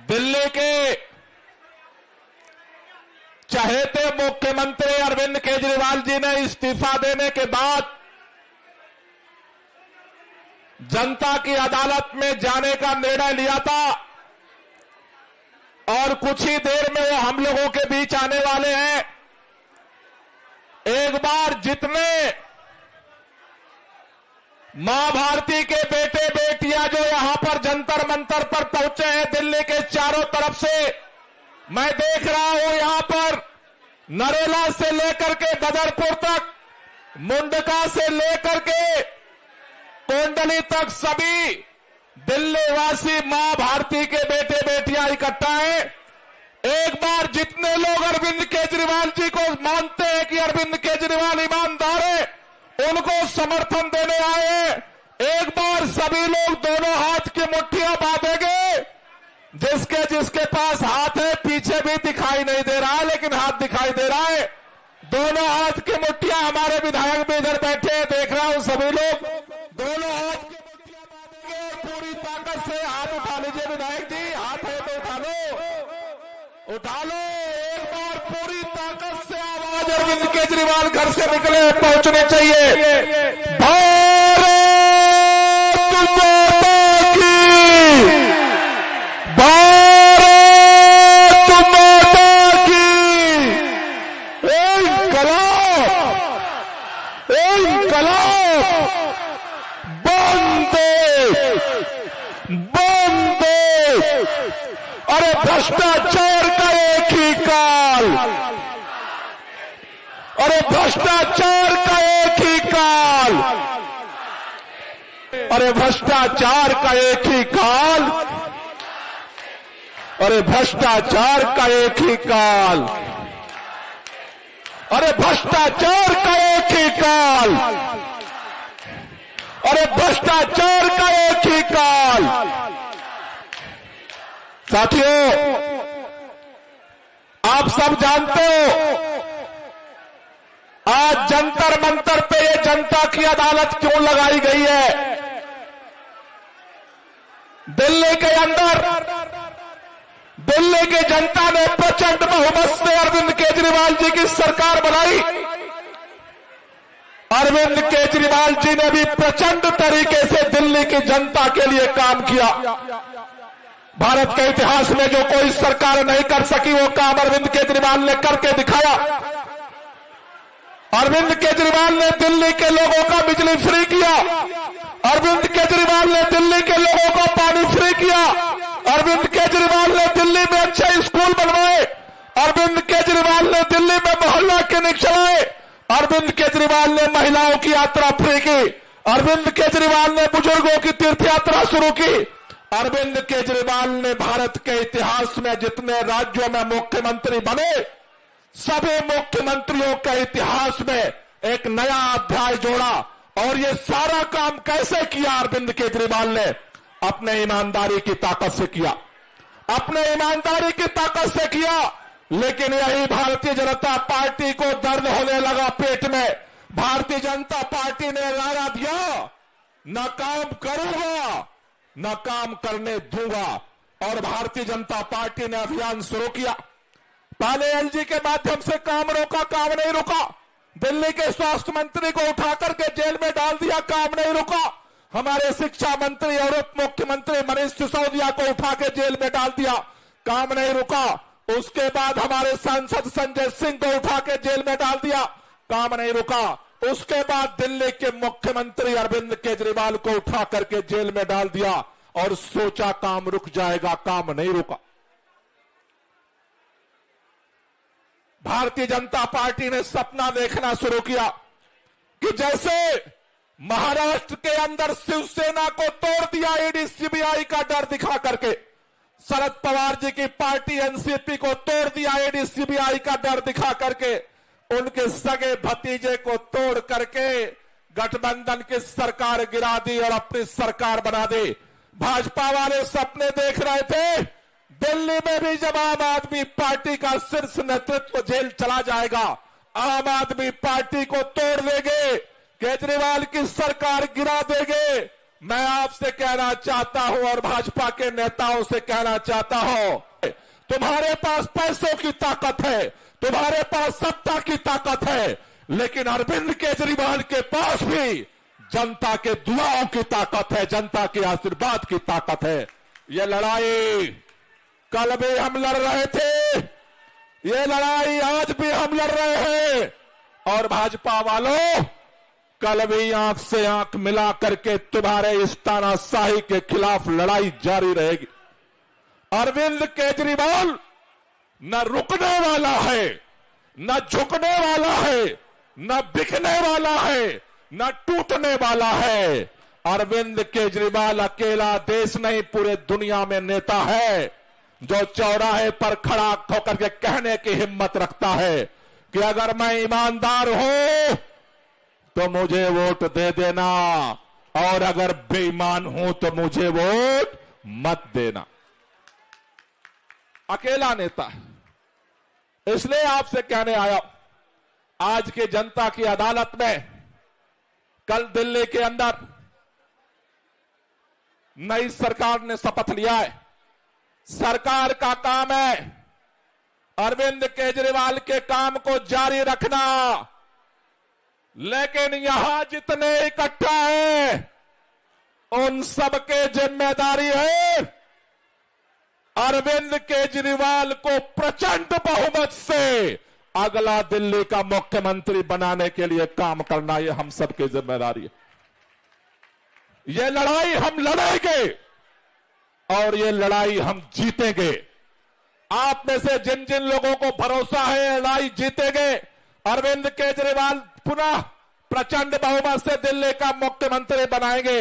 दिल्ली के चहेते मुख्यमंत्री अरविंद केजरीवाल जी ने इस्तीफा देने के बाद जनता की अदालत में जाने का निर्णय लिया था और कुछ ही देर में वो हम लोगों के बीच आने वाले हैं। एक बार जितने मां भारती के बेटे बेटियां जो यहां पर जंतर मंतर पर पहुंचे हैं दिल्ली के चारों तरफ से, मैं देख रहा हूं यहां पर नरेला से लेकर के बदरपुर तक, मुंडका से लेकर के कोंडली तक सभी दिल्ली वासी मां भारती के बेटे बेटियां इकट्ठा हैं। एक बार जितने लोग अरविंद केजरीवाल जी को मानते हैं कि अरविंद केजरीवाल ईमानदार है, उनको समर्थन देने आए हैं। एक बार सभी लोग दोनों हाथ की मुट्ठियां बांधेंगे। जिसके पास हाथ है पीछे भी दिखाई नहीं दे रहा है, लेकिन हाथ दिखाई दे रहा है। दोनों हाथ की मुट्ठियां, हमारे विधायक भी इधर बैठे हैं, देख रहा हूं सभी लोग दोनों हाथ की मुट्ठियां बांधेंगे। पूरी ताकत से हाथ उठा लीजिए विधायक जी, हाथ है तो उठा लो, उठा लो। एक बार पूरी ताकत से आवाज अरविंद केजरीवाल घर से निकले पहुंचने चाहिए। भारत माता की, भारत माता की। इंकलाब बंदे बंदे। अरे भ्रष्टाचार का एक ही काल, अरे भ्रष्टाचार का एक ही काल, अरे भ्रष्टाचार का एक ही काल, अरे भ्रष्टाचार का एक ही काल, अरे भ्रष्टाचार का एक ही काल, अरे भ्रष्टाचार का एक ही काल। साथियों, आप सब जानते हो आज जंतर मंतर पे ये जनता की अदालत क्यों लगाई गई है। दिल्ली के अंदर दिल्ली की जनता ने प्रचंड बहुमत से अरविंद केजरीवाल जी की सरकार बनाई। अरविंद केजरीवाल जी ने भी प्रचंड तरीके से दिल्ली की जनता के लिए काम किया। भारत के इतिहास में जो कोई सरकार नहीं कर सकी वो काम अरविंद केजरीवाल ने करके दिखाया। अरविंद केजरीवाल ने दिल्ली के लोगों का बिजली फ्री किया, अरविंद केजरीवाल ने दिल्ली के लोगों को पानी फ्री किया, अरविंद केजरीवाल ने दिल्ली में अच्छे स्कूल बनवाए, अरविंद केजरीवाल ने दिल्ली में मोहल्ला क्लिनिक चलाए, अरविंद केजरीवाल ने महिलाओं की यात्रा फ्री की, अरविंद केजरीवाल ने बुजुर्गों की तीर्थ यात्रा शुरू की। अरविंद केजरीवाल ने भारत के इतिहास में जितने राज्यों में मुख्यमंत्री बने, सभी मुख्यमंत्रियों के इतिहास में एक नया अध्याय जोड़ा। और ये सारा काम कैसे किया अरविंद केजरीवाल ने? अपने ईमानदारी की ताकत से किया, अपने ईमानदारी की ताकत से किया। लेकिन यही भारतीय जनता पार्टी को दर्द होने लगा पेट में। भारतीय जनता पार्टी ने नारा दिया, न काम करूंगा न काम करने दूंगा। और भारतीय जनता पार्टी ने अभियान शुरू किया। पहले एलजी के माध्यम से काम रोका, काम नहीं रुका। दिल्ली के स्वास्थ्य मंत्री को उठाकर के जेल में डाल दिया, काम नहीं रुका। हमारे शिक्षा मंत्री और उप मुख्यमंत्री मनीष सिसोदिया को उठा के जेल में डाल दिया, काम नहीं रुका। उसके बाद हमारे सांसद संजय सिंह को उठा के जेल में डाल दिया, काम नहीं रुका। उसके बाद दिल्ली के मुख्यमंत्री अरविंद केजरीवाल को उठा करके जेल में डाल दिया और सोचा काम रुक जाएगा, काम नहीं रुका। भारतीय जनता पार्टी ने सपना देखना शुरू किया कि जैसे महाराष्ट्र के अंदर शिवसेना को तोड़ दिया ईडी सीबीआई का डर दिखा करके, शरद पवार जी की पार्टी एनसीपी को तोड़ दिया ईडी सीबीआई का डर दिखा करके, उनके सगे भतीजे को तोड़ करके गठबंधन की सरकार गिरा दी और अपनी सरकार बना दी। भाजपा वाले सपने देख रहे थे दिल्ली में भी जब आम आदमी पार्टी का शीर्ष नेतृत्व जेल चला जाएगा, आम आदमी पार्टी को तोड़ देंगे, केजरीवाल की सरकार गिरा देंगे मैं आपसे कहना चाहता हूं और भाजपा के नेताओं से कहना चाहता हूं, तुम्हारे पास पैसों की ताकत है, तुम्हारे पास सत्ता की ताकत है, लेकिन अरविंद केजरीवाल के पास भी जनता के दुआओं की ताकत है, जनता के आशीर्वाद की ताकत है। ये लड़ाई कल भी हम लड़ रहे थे, ये लड़ाई आज भी हम लड़ रहे हैं, और भाजपा वालों कल भी आंख से आंख मिला करके तुम्हारे इस तानाशाही के खिलाफ लड़ाई जारी रहेगी। अरविंद केजरीवाल न रुकने वाला है, न झुकने वाला है, न बिकने वाला है, न टूटने वाला है। अरविंद केजरीवाल अकेला देश नहीं पूरे दुनिया में नेता है जो चौराहे पर खड़ा होकर के कहने की हिम्मत रखता है कि अगर मैं ईमानदार हूं तो मुझे वोट दे देना, और अगर बेईमान हूं तो मुझे वोट मत देना। अकेला नेता है, इसलिए आपसे कहने आया, आज की जनता की अदालत में कल दिल्ली के अंदर नई सरकार ने शपथ लिया है। सरकार का काम है अरविंद केजरीवाल के काम को जारी रखना, लेकिन यहां जितने इकट्ठा हैं उन सबके जिम्मेदारी है अरविंद केजरीवाल को प्रचंड बहुमत से अगला दिल्ली का मुख्यमंत्री बनाने के लिए काम करना। ये हम सबकी जिम्मेदारी है। ये लड़ाई हम लड़ेंगे और ये लड़ाई हम जीतेंगे। आप में से जिन जिन लोगों को भरोसा है लड़ाई जीतेंगे, अरविंद केजरीवाल पुनः प्रचंड बहुमत से दिल्ली का मुख्यमंत्री बनाएंगे,